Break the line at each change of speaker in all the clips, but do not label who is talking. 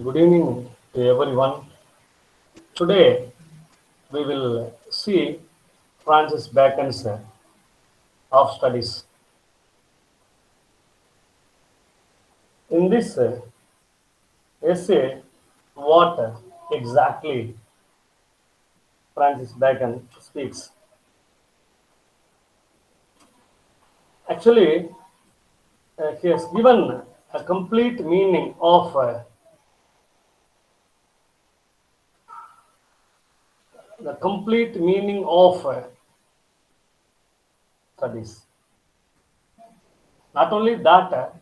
Good evening to everyone. Today we will see Francis Bacon's of studies. In this essay, what exactly Francis Bacon speaks. Actually, he has given a complete meaning of the complete meaning of studies. Not only that,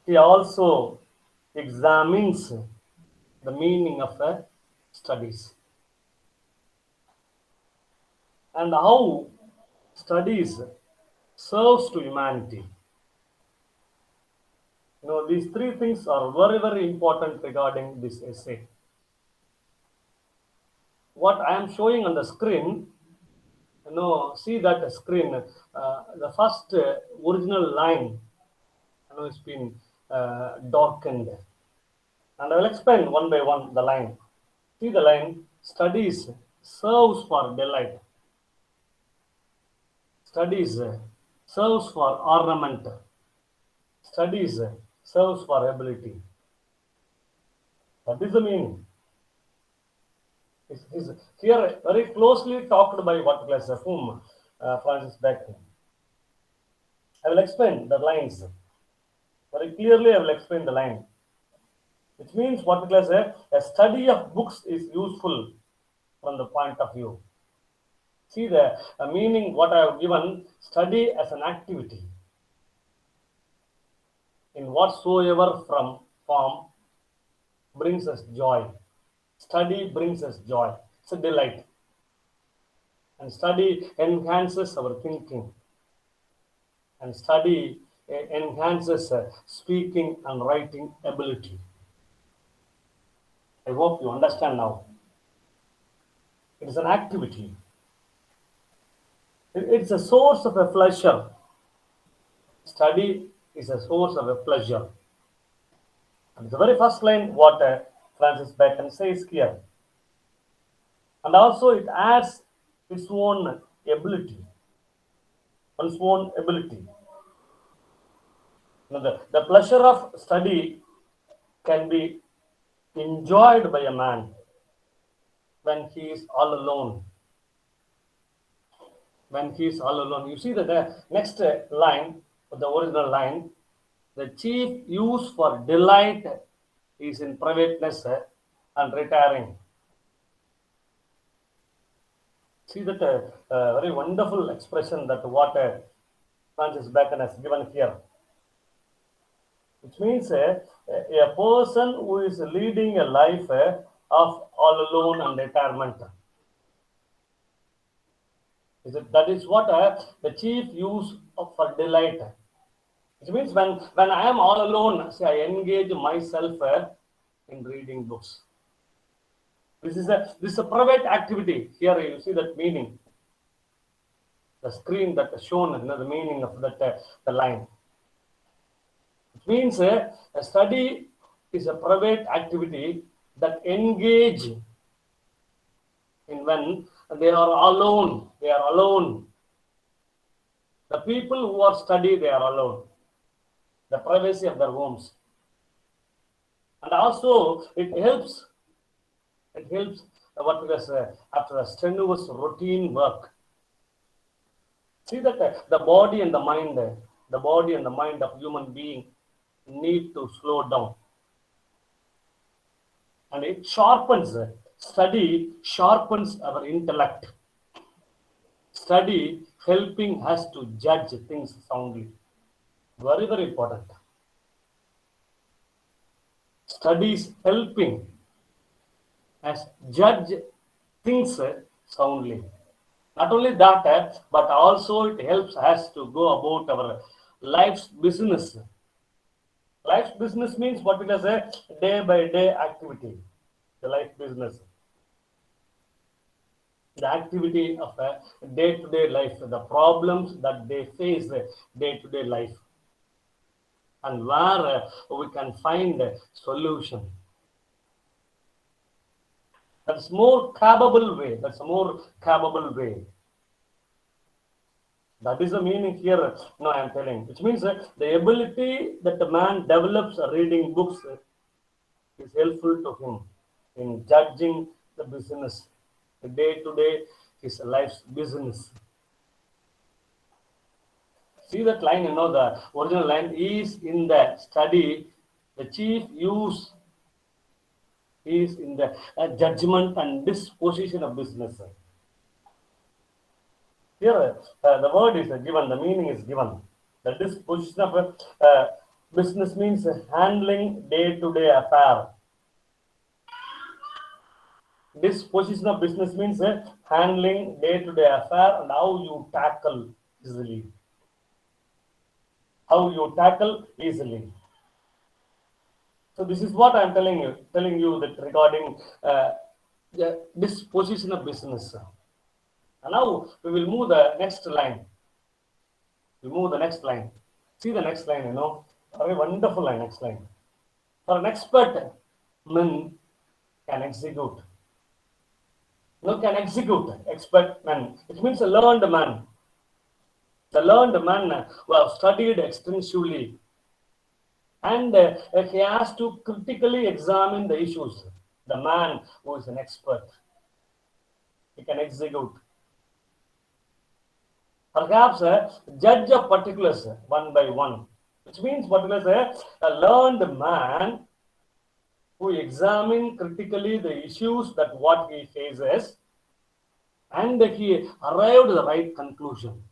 he also examines the meaning of studies and how studies serves to humanity. These three things are very, very important regarding this essay. What I am showing on the screen, see that screen, the first original line, it's been darkened. And I will explain one by one the line. See the line, studies serves for delight. Studies serves for ornament. Studies serves for ability. That is the meaning. Is here very closely talked by what class of whom Francis Bacon. I will explain the lines very clearly. I will explain the line, which means what class a study of books is useful from the point of view. See the meaning what I have given: study as an activity in whatsoever from form brings us joy. Study brings us joy. It's a delight, and study enhances our thinking, and study enhances speaking and writing ability. I hope you understand now. It is an activity. It's a source of a pleasure. Study is a source of a pleasure. And the very first line, what Francis Bacon says here, and also it adds its own ability, one's own ability. The pleasure of study can be enjoyed by a man when he is all alone. When he is all alone. You see that the next line, the original line, the chief use for delight is in privateness and retiring. See that very wonderful expression that what Francis Bacon has given here, which means a person who is leading a life of all alone and retirement. That is what the chief use of for delight. It means when I am all alone, say I engage myself in reading books. This is a private activity. Here you see that meaning. The screen that is shown, the meaning of that the line. It means a study is a private activity that engage in when they are alone. They are alone. The people who are study, they are alone. The privacy of their homes. And also it helps what was after a strenuous routine work. See that the body and the mind, of human being need to slow down, and it sharpens. Study sharpens our intellect. Study helping us to judge things soundly. Very, very important. Studies helping us judge things soundly. Not only that, but also it helps us to go about our life's business. Life's business means what it is a day by day activity. The life business. The activity of a day to day life, the problems that they face day to day life, and where we can find a solution. That's more capable way. That's a more capable way. That is the meaning here. No, I am telling. Which means the ability that the man develops reading books is helpful to him in judging the business, the day to day, his life's business. See that line, the original line is in the study, the chief use is in the judgment and disposition of business. Here, the word is given, the meaning is given. The disposition of business means handling day-to-day affair. Disposition of business means handling day-to-day affair and how you tackle easily. How you tackle easily. So this is what I am telling you that regarding the disposition of business. And now we will move the next line. We move the next line. See the next line, a very wonderful line, next line. For an expert, men can execute. Can execute, expert man. It means a learned man. The learned man who have studied extensively. And he has to critically examine the issues. The man who is an expert. He can execute. Perhaps judge of particulars one by one, which means particulars a learned man who examines critically the issues that what he faces, and he arrived at the right conclusion.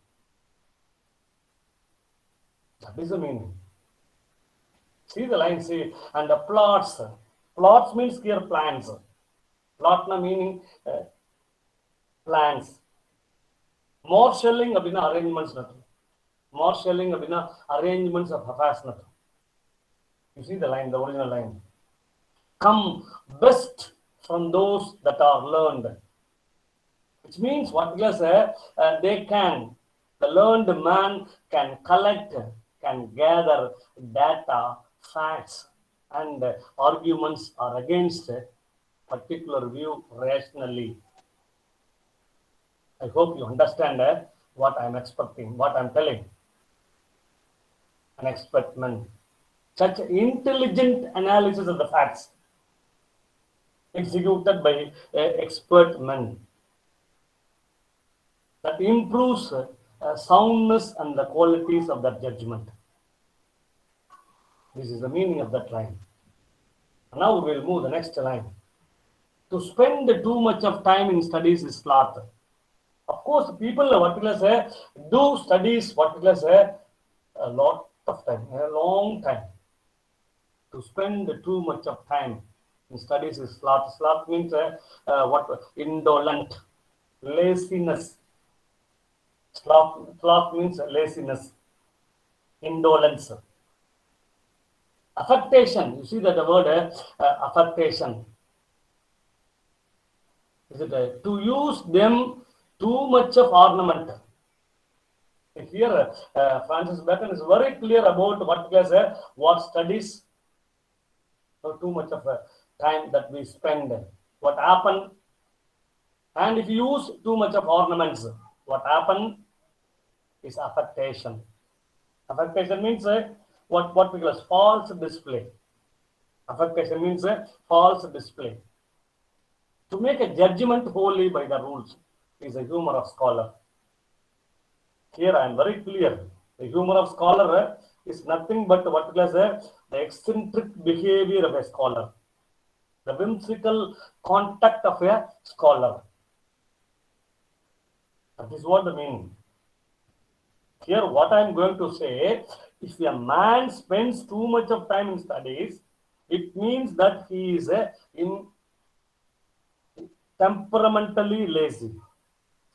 That is the meaning. See the line, see, and the plots. Plots means clear plans. Plot meaning plans. Marshalling அப்படின்னா arrangements நடக்கும். Marshalling அப்படின்னா arrangements of affairs நடக்கும். You see the line, the original line. Come best from those that are learned. Which means what they can, the learned man can collect, can gather data, facts, and arguments are against a particular view rationally. I hope you understand what I am expecting, what I am telling. An expert man. Such intelligent analysis of the facts executed by expert men that improves soundness and the qualities of that judgment. This is the meaning of that line. Now we will move the next line. To spend too much of time in studies is sloth. Of course, people do studies a lot of time, a long time. To spend too much of time in studies is sloth. Sloth means indolent, laziness. Sloth means laziness, indolence. Affectation. You see that the word affectation. Is it to use them too much of ornament? Here, Francis Bacon is very clear about what studies, too much of time that we spend, what happened, and if you use too much of ornaments, what happened is affectation. Affectation means what we call as false display. Affectation means false display. To make a judgment wholly by the rules is a humor of scholar. Here I am very clear. The humor of scholar is nothing but the eccentric behavior of a scholar, the whimsical conduct of a scholar. That is what the meaning. Here what I am going to say, if a man spends too much of time in studies, it means that he is temperamentally lazy.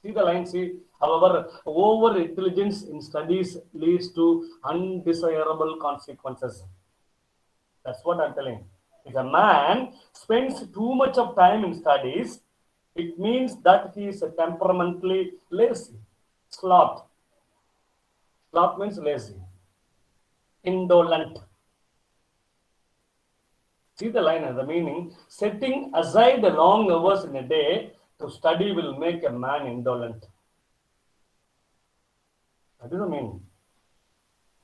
See the line, see. However, over intelligence in studies leads to undesirable consequences. That's what I'm telling. If a man spends too much of time in studies, it means that he is temperamentally lazy. Sloth. Sloth means lazy. Indolent. See the line and the meaning. Setting aside the long hours in a day to study will make a man indolent. That is the meaning.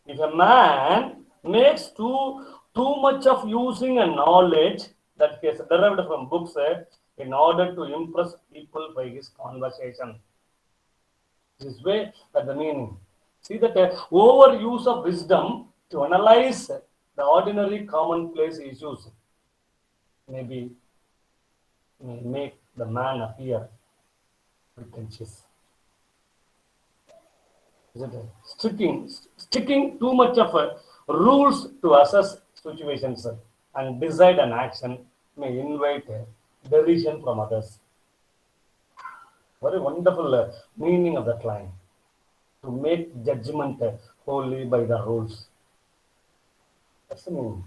If a man makes too much of using a knowledge that he has derived from books in order to impress people by his conversation, this way that the meaning. See that overuse of wisdom to analyze the ordinary commonplace issues maybe may make the man appear pretentious. Isn't it? Sticking too much of rules to assess situations and decide an action may invite derision from others. Very wonderful meaning of that line. To make judgment wholly by the rules. That's the meaning.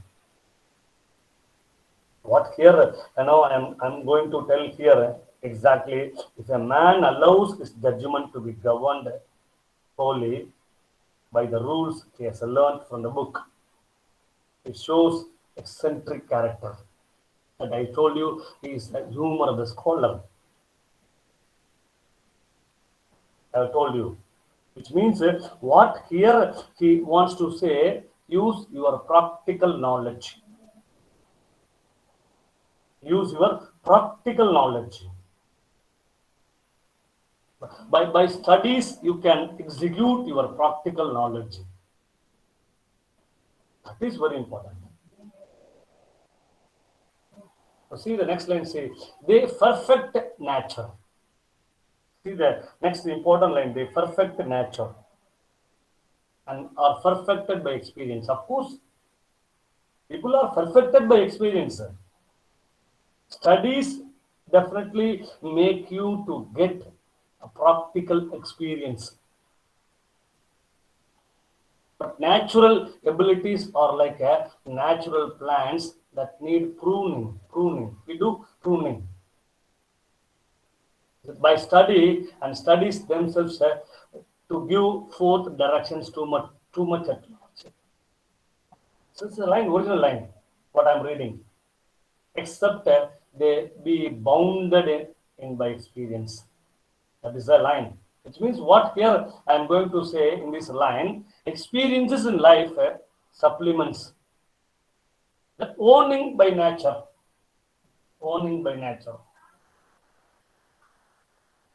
What here, I'm going to tell here exactly. If a man allows his judgment to be governed wholly by the rules he has learned from the book, it shows eccentric character. And I told you, he is the humor of the scholar. I have told you. Which means what here he wants to say, use your practical knowledge. Use your practical knowledge. By studies, you can execute your practical knowledge. That is very important. See the next line, say, they perfect nature. See the next important line, they perfect nature and are perfected by experience. Of course, people are perfected by experience. Studies definitely make you to get a practical experience. But natural abilities are like natural plants that need pruning. We do pruning. By study and studies themselves to give forth directions too much at once. So it's the original line, what I'm reading. Except they be bounded in by experience. That is the line. Which means what here I'm going to say in this line, experiences in life supplements that owning by nature. Owning by nature.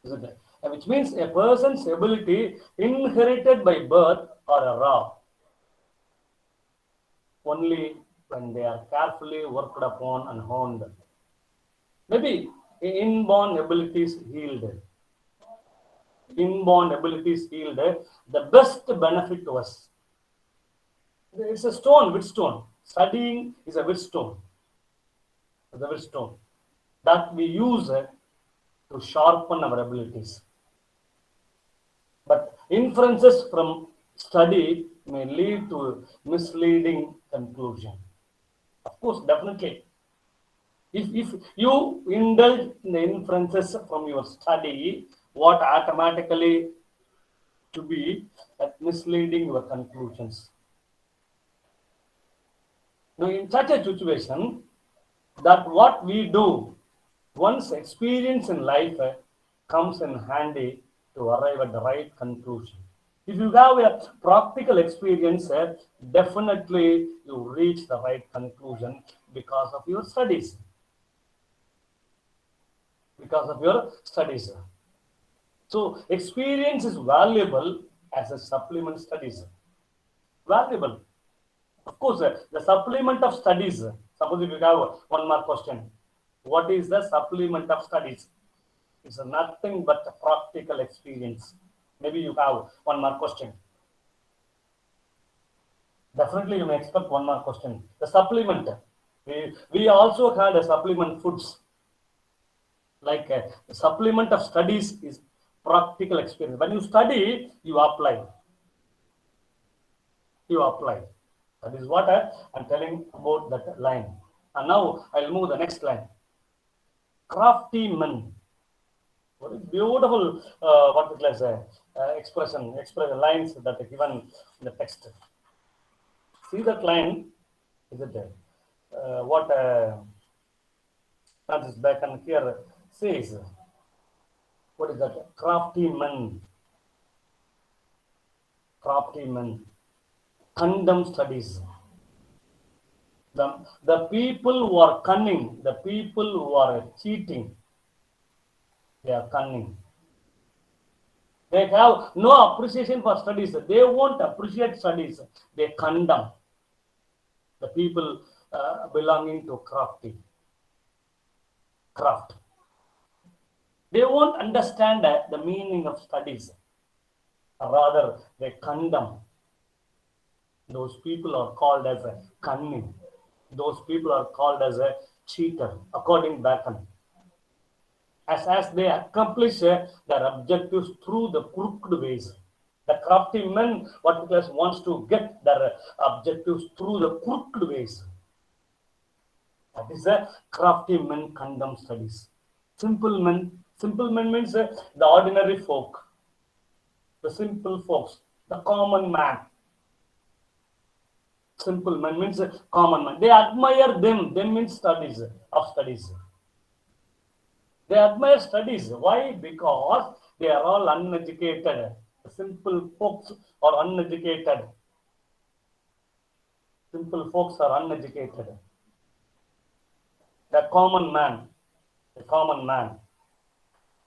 Isn't it? Which means a person's ability inherited by birth are raw. Only when they are carefully worked upon and honed. Maybe inborn abilities healed. Inborn abilities healed, the best benefit to us. It's a stone, whetstone. Studying is a whetstone. The whetstone that we use to sharpen our abilities. But inferences from study may lead to misleading conclusion. Of course, definitely. If you indulge in the inferences from your study, what automatically to be misleading your conclusions. Now, in such a situation, that what we do, once experience in life comes in handy to arrive at the right conclusion. If you have a practical experience, definitely you reach the right conclusion because of your studies. Because of your studies. So experience is valuable as a supplement studies. Valuable. Of course, the supplement of studies. Suppose if you have one more question. What is the supplement of studies? It's nothing but a practical experience. Maybe you have one more question. Definitely you may expect one more question. The supplement. We also had a supplement foods. Like the supplement of studies is practical experience. When you study, you apply. You apply. That is what I'm telling about that line. And now I'll move the next line. Crafty men. What a beautiful what it is expression lines that are given in the text. See that line? Is it there? what Francis Bacon here says. What is that? Crafty men condemn studies. The people who are cunning, the people who are cheating, they are cunning. They have no appreciation for studies. They won't appreciate studies. They condemn the people belonging to craft. They won't understand the meaning of studies. Rather, they condemn. Those people are called as a cunning. Those people are called as a cheater, according to Bacon. As they accomplish their objectives through the crooked ways. The crafty men, what class wants to get their objectives through the crooked ways. That is a crafty men condemn studies. Simple men means the ordinary folk, the simple folks, the common man. Simple man means common man. They admire them. Them means studies. They admire studies. Why? Because they are all uneducated. Simple folks are uneducated. Simple folks are uneducated. The common man.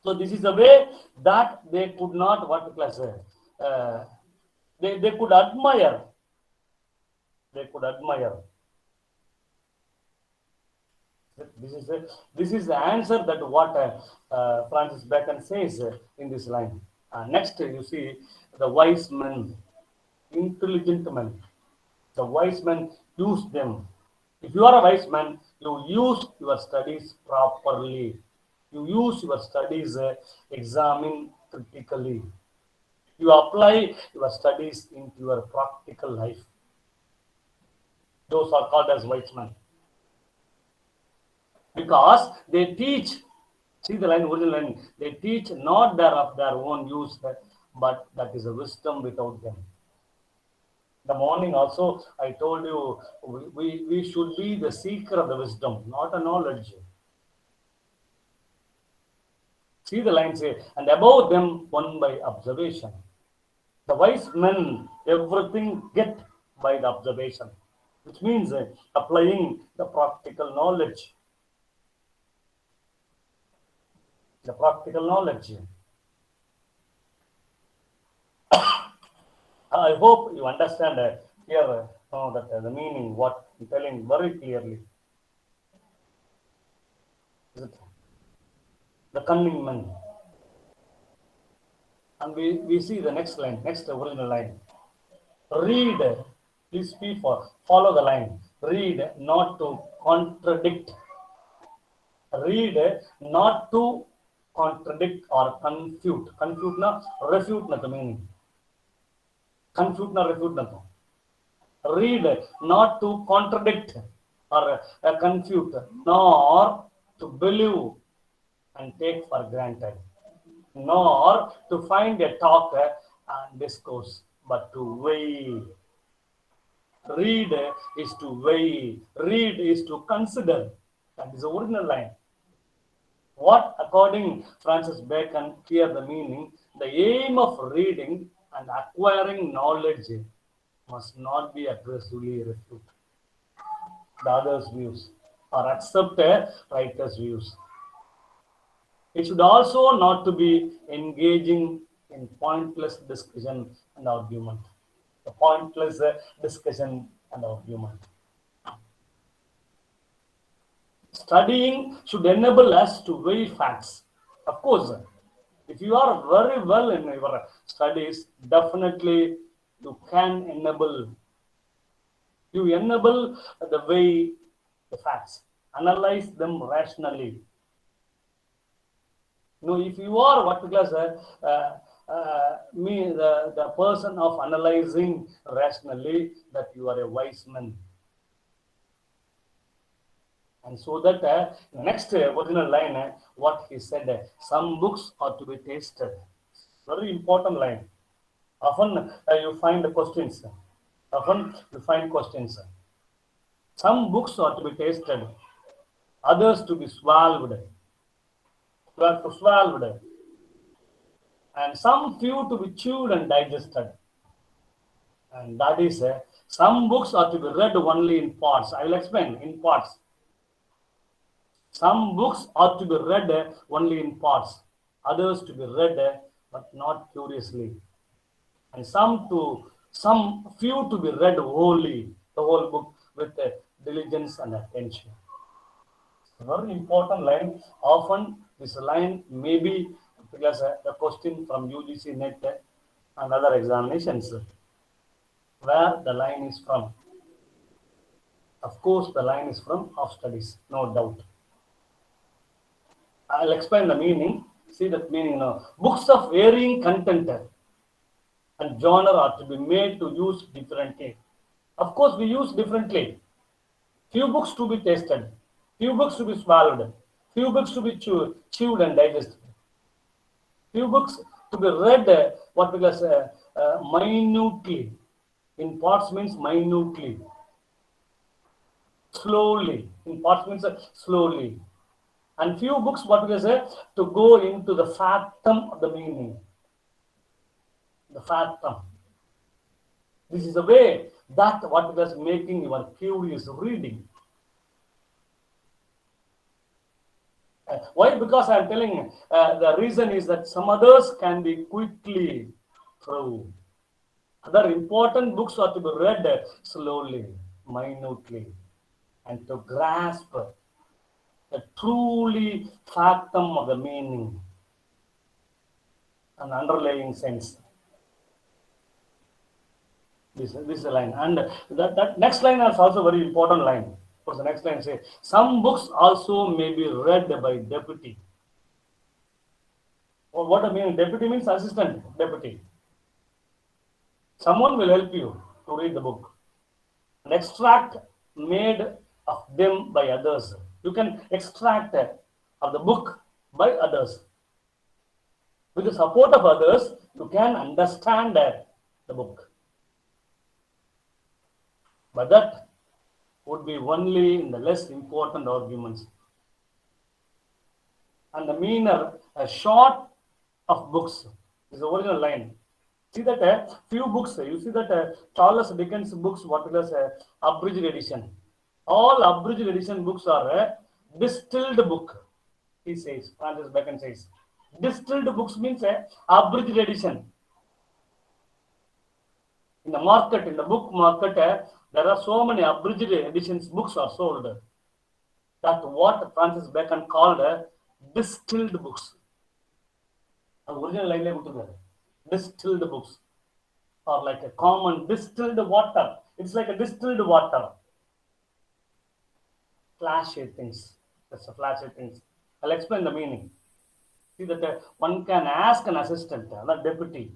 So this is the way that they could not, what class? They could admire. This is the answer that what Francis Bacon says in this line. Next, you see the wise men, intelligent men. The wise men use them. If you are a wise man, you use your studies properly. You use your studies, examine critically. You apply your studies into your practical life. Those are called as wise men. Because they teach, see the line, original line, they teach not of their own use, but that is a wisdom without them. The morning also, I told you, we should be the seeker of the wisdom, not a knowledge. See the line say, and above them one by observation. The wise men, everything get by the observation, which means applying the practical knowledge. The practical knowledge. I hope you understand here that the meaning, what I'm telling very clearly. The cunning man. And we see the next line, next original line. Read, please follow the line. Read not to contradict. Read not to contradict or confute. Confute na refute na the meaning. Confute na refute na to. Read not to contradict or confute, nor to believe and take for granted, nor to find a talk and discourse, but to weigh. Read is to weigh. Read is to consider. That is the original line. What, according Francis Bacon, here the meaning, the aim of reading and acquiring knowledge must not be aggressively refute the other's views or accept a writer's views. It should also not to be engaging in pointless discussion and argument. The pointless discussion and argument. Studying should enable us to weigh facts. Of course, if you are very well in your studies, definitely you can enable the way the facts, analyze them rationally. If you are what class, the person of analyzing rationally, that you are a wise man. And so that next original line, what he said, some books are to be tasted. Very important line. Often you find questions. Some books are to be tasted, others to be swallowed. You have to swallowed, and some few to be chewed and digested. And that is, some books are to be read only in parts. I will explain in parts. Some books are to be read only in parts, others to be read but not curiously, and some few to be read wholly, the whole book with diligence and attention. It's a very important line. Often this line may be because a question from UGC NET and other examinations where the line is from. Of course, the line is from of studies, no doubt. I'll explain the meaning. See that meaning now. Books of varying content and genre are to be made to use differently. Of course, we use differently. Few books to be tasted, few books to be swallowed, few books to be chewed and digested, few books to be read what we call minutely. In parts means minutely, slowly. In parts means slowly. And few books, what we say, to go into the fathom of the meaning. The fathom. This is the way that what was making your curious reading. Why? Because I am telling the reason is that some others can be quickly through. Other important books are to be read slowly, minutely, and to grasp the truly fathom of the meaning and underlying sense. This is a line, and that next line is also very important line. For the next line say, some books also may be read by deputy. Well, what I mean, deputy means assistant deputy. Someone will help you to read the book. An extract made of them by others. You can extract of the book by others. With the support of others, you can understand the book. But that would be only in the less important arguments. And the meaner, a short of books is the original line. See that few books, you see that Charles Dickens books, what is abridged edition. All abridged edition books are a distilled book, he says, Francis Bacon says. Distilled books means a abridged edition. In the market, in the book market, there are so many abridged editions books are sold. That what Francis Bacon called distilled books. The original line distilled books are like a common distilled water. It's like a distilled water. Flashy things. That's a flashy things. I'll explain the meaning. See that one can ask an assistant, a deputy,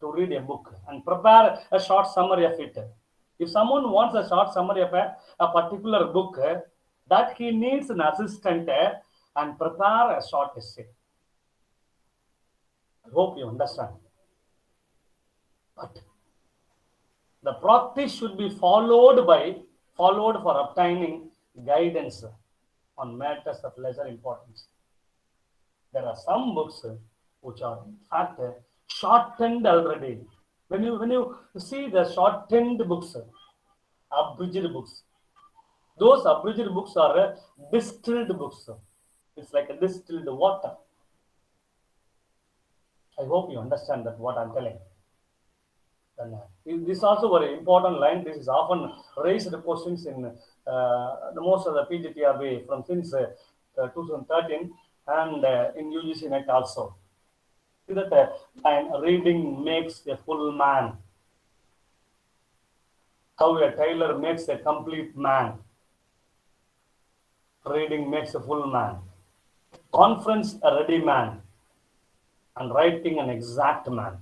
to read a book and prepare a short summary of it. If someone wants a short summary of a particular book, that he needs an assistant and prepare a short essay. I hope you understand. But the practice should be followed for obtaining guidance on matters of lesser importance. There are some books which are in fact shortened already. When you see the shortened books, abridged books, those abridged books are distilled books. It's like a distilled water. I hope you understand that what I'm telling. This is also very important line. This is often raised questions in the most of the PGTRB from since 2013 and in UGC NET also. See that line, reading makes a full man. How a tailor makes a complete man. Reading makes a full man. Conference a ready man. And writing an exact man.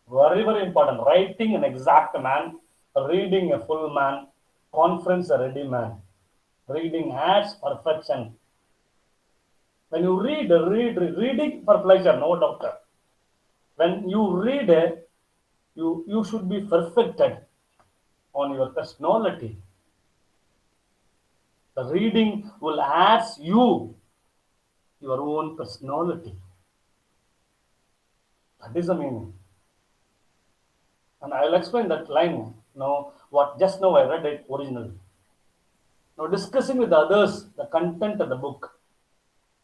Very, very important. Writing an exact man, reading a full man, conference a ready man. Reading adds perfection. When you reading for pleasure, no doubt. When you read, you should be perfected on your personality. The reading will add you your own personality. That is the meaning. And I will explain that line now. What just now I read it originally. Now discussing with others the content of the book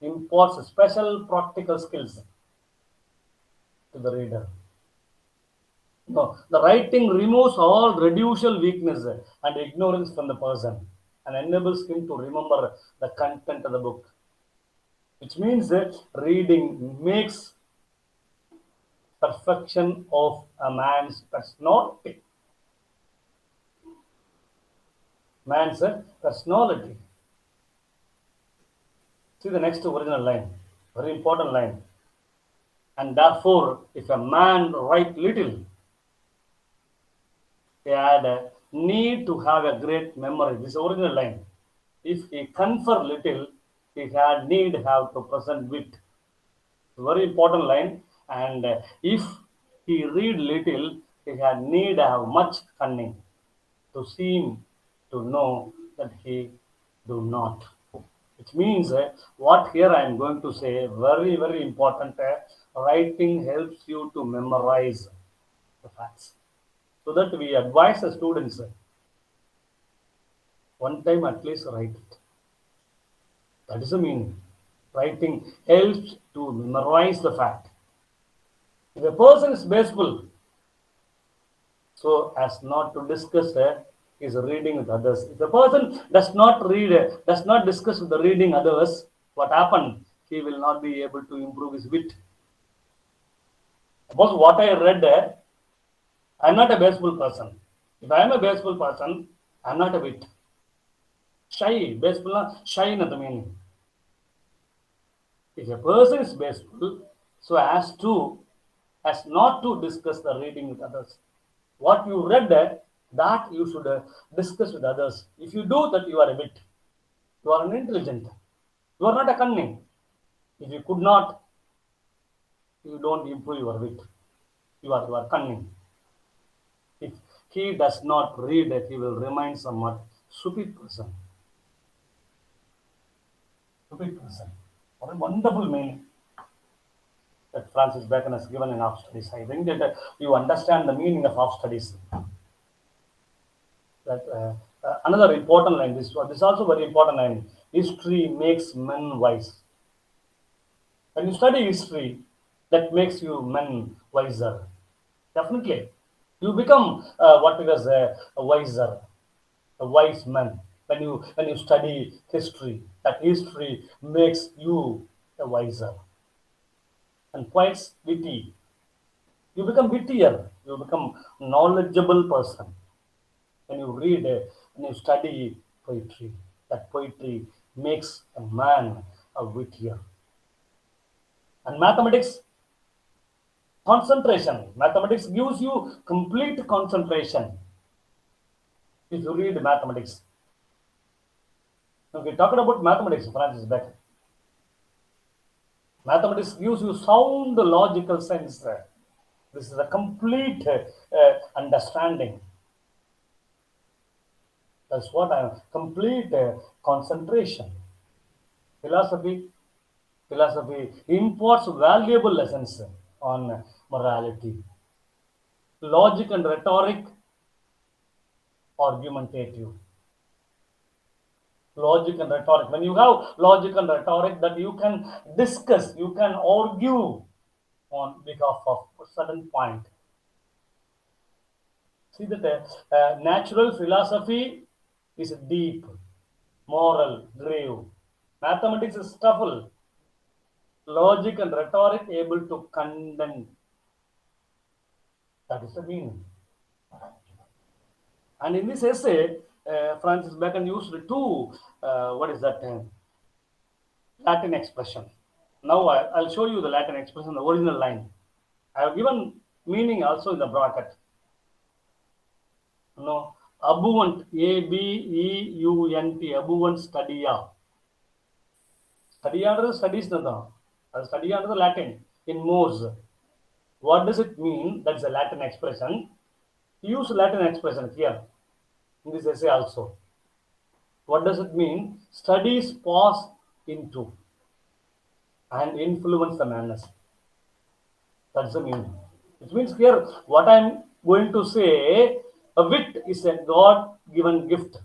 imparts special practical skills to the reader. No, the writing removes all reducial weakness and ignorance from the person and enables him to remember the content of the book, which means that reading makes perfection of a man's personality. Man's personality. See the next original line, very important line. And therefore, if a man write little, he had a need to have a great memory. This original line. If he confer little, he had need have to present wit. Very important line. And if he read little, he had need have much cunning to seem to know that he do not. Which means what here I am going to say, very, very important. Writing helps you to memorize the facts. So that we advise the students one time at least write it. That is the meaning. Writing helps to memorize the fact. If a person is bashful, so as not to discuss his reading with others. If a person does not read, does not discuss with the reading others, what happened? He will not be able to improve his wit. Suppose what I read, I am not a bashful person. If I am a bashful person, I am not a wit. Shy, bashful, shy in the meaning. If a person is bashful, so as not to discuss the reading with others. What you read, that you should discuss with others. If you do that, you are a wit. You are an intelligent. You are not a cunning. If you could not, you don't improve your wit. You are cunning. If he does not read it, he will remain somewhat stupid person. Stupid person. What a wonderful meaning that Francis Bacon has given in Half Studies. I think that you understand the meaning of Half Studies. That another important line. This also very important line. History makes men wise. When you study history, that makes you men wiser. Definitely, you become what it is a wiser, a wise man. When you study history, that history makes you a wiser and quite witty. You become wittier. You become knowledgeable person when you read, when you study poetry. That poetry makes a man a wittier. And mathematics, concentration. Mathematics gives you complete concentration if you read mathematics. Okay, talking about mathematics, Francis Bacon. Mathematics gives you sound logical sense. This is a complete understanding. That's what I am. Complete concentration. Philosophy. Philosophy imparts valuable lessons on morality. Logic and rhetoric, argumentative. Logic and rhetoric. When you have logic and rhetoric, that you can discuss, you can argue on behalf of a certain point. See that natural philosophy is deep, moral, grave. Mathematics is subtle. Logic and rhetoric able to condemn. That is the meaning. And in this essay, Francis Bacon used two, what is that, Latin expression. Now I'll show you the Latin expression, the original line. I have given meaning also in the bracket. No, abuant, A-B-E-U-N-T, abuant studia. Study under the studies, study under the Latin in Morse. What does it mean? That's a Latin expression. Use Latin expression here in this essay also. What does it mean? Studies pass into and influence the manners. That's the meaning. It means here, what I'm going to say, a wit is a God given gift.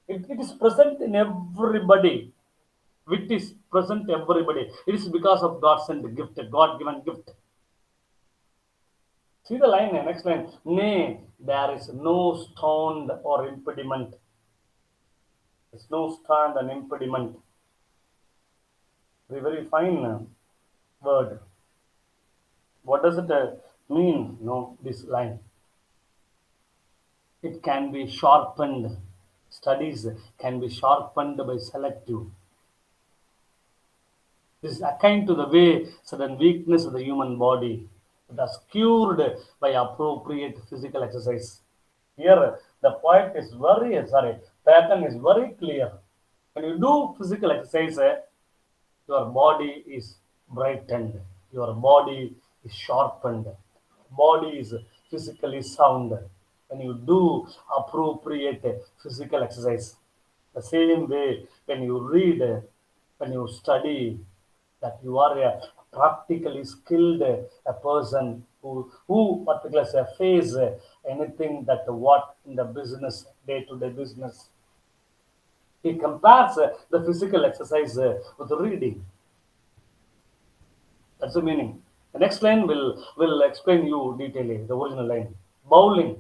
It is present in everybody. Wit is present in everybody. It is because of God sent gift, a God given gift. See the line, next line. Nay, there is no stone or impediment. There's no stand and impediment. Very fine word. What does it mean? No, this line. It can be sharpened. Studies can be sharpened by selective. This is akin to the way certain weakness of the human body is cured by appropriate physical exercise. Here, the point is pattern is very clear. When you do physical exercise, your body is brightened, your body is sharpened, body is physically sound. When you do appropriate physical exercise, the same way when you read, when you study, that you are a practically skilled a person who particularly face anything that what in the business day to day business. He compares the physical exercise with reading. That's the meaning. The next line will explain you detailing the original line. Bowling.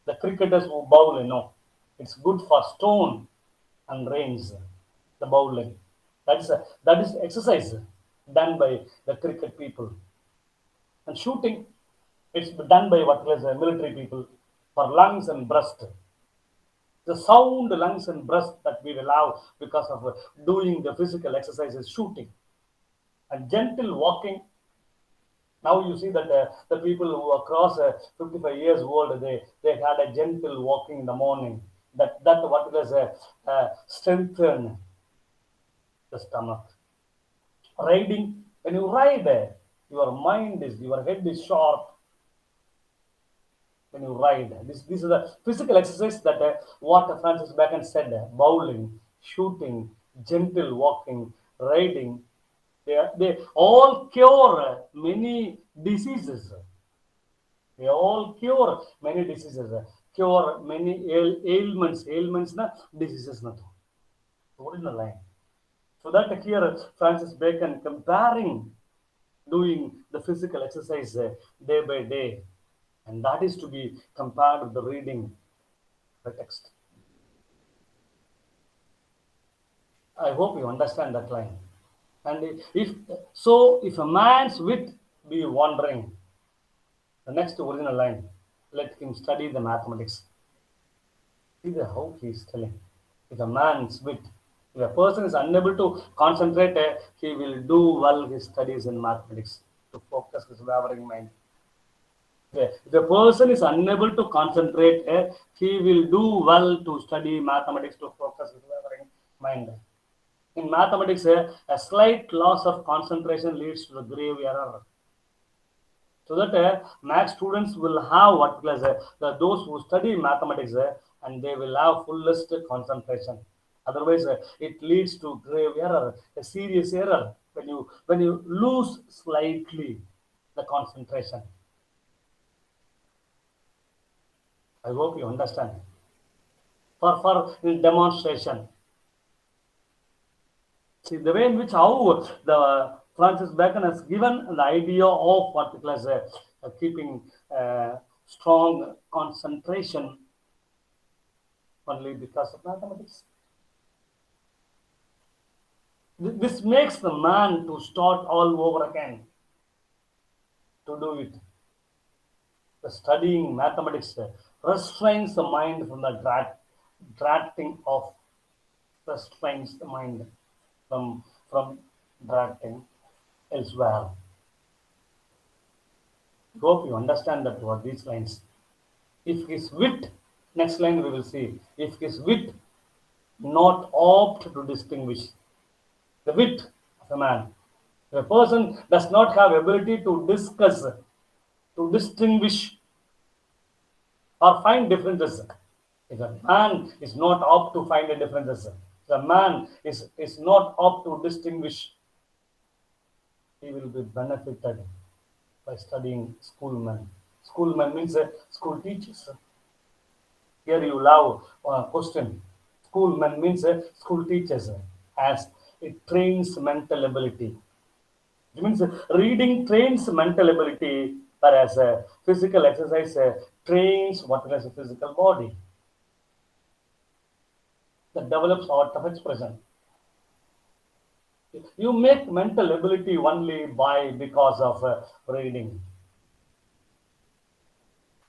The cricketers who bowl, it's good for stone and range. The bowling. That is exercise done by the cricket people. And shooting, it's done by what was military people for lungs and breast. The sound lungs and breast that we will have because of doing the physical exercises, shooting and gentle walking. Now you see that the people who are across 55 years old, they had a gentle walking in the morning. That what was strengthen the stomach. Riding, when you ride, your head is sharp when you ride. This is the physical exercise that what Francis Bacon said: bowling, shooting, gentle walking, riding. They all cure many diseases. They all cure many diseases, cure many ailments. Ailments na diseases na to. Original line. So that here Francis Bacon comparing doing the physical exercise day by day, and that is to be compared with the reading the text. I hope you understand that line. And if a man's wit be wandering, the next original line, let him study the mathematics. See the how he is telling. If a man's wit, if a person is unable to concentrate, he will do well his studies in mathematics to focus his wavering mind. If a person is unable to concentrate, he will do well to study mathematics to focus his wavering mind. In mathematics, a slight loss of concentration leads to the grave error. So that math students will have what class those who study mathematics and they will have fullest concentration. Otherwise, it leads to grave error, a serious error when you lose slightly the concentration. I hope you understand. For demonstration, see the way in which how the Francis Bacon has given the idea of particular keeping strong concentration only because of mathematics. This makes the man to start all over again to do it. The studying mathematics restrains the mind from the drafting of restrains the mind from drafting elsewhere. Hope you understand that what these lines. If his wit, next line we will see, if his wit not opt to distinguish the wit of a man. If a person does not have ability to discuss, to distinguish or find differences, If a man is not up to find the differences, if a man is not up to distinguish, he will be benefited by studying schoolmen. Schoolmen means school teachers. Here you love question. Schoolmen means school teachers, as it trains mental ability. It means reading trains mental ability, whereas physical exercise trains what is a physical body that develops art of expression. You make mental ability only by because of reading.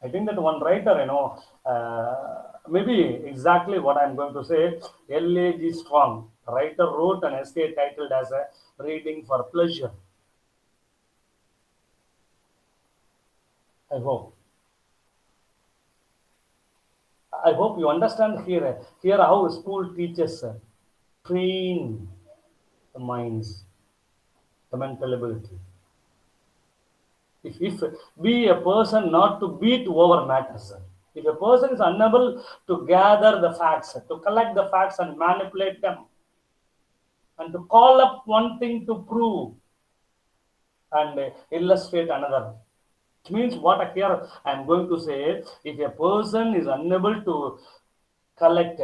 I think that one writer, maybe exactly what I'm going to say. L.A.G. Strong, the writer, wrote an essay titled as a "Reading for Pleasure." I hope. I hope you understand here. Here, how school teaches train the minds, the mental ability. If be a person not to beat over matters, if a person is unable to gather the facts, to collect the facts and manipulate them, and to call up one thing to prove and illustrate another. It means what here I am going to say, if a person is unable to collect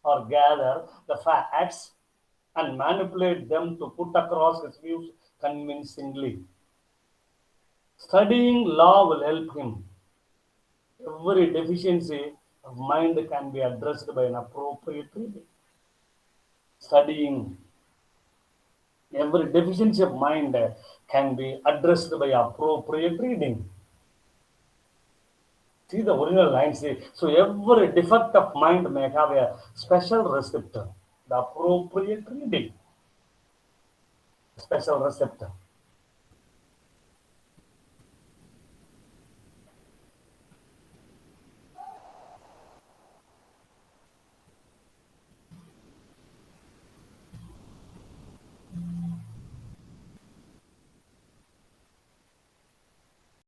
or gather the facts and manipulate them to put across his views convincingly, studying law will help him. Every deficiency of mind can be addressed by an appropriate reading. Studying every deficiency of mind can be addressed by appropriate reading. See the original line say, so every defect of mind may have a special receptor, the appropriate reading, special receptor.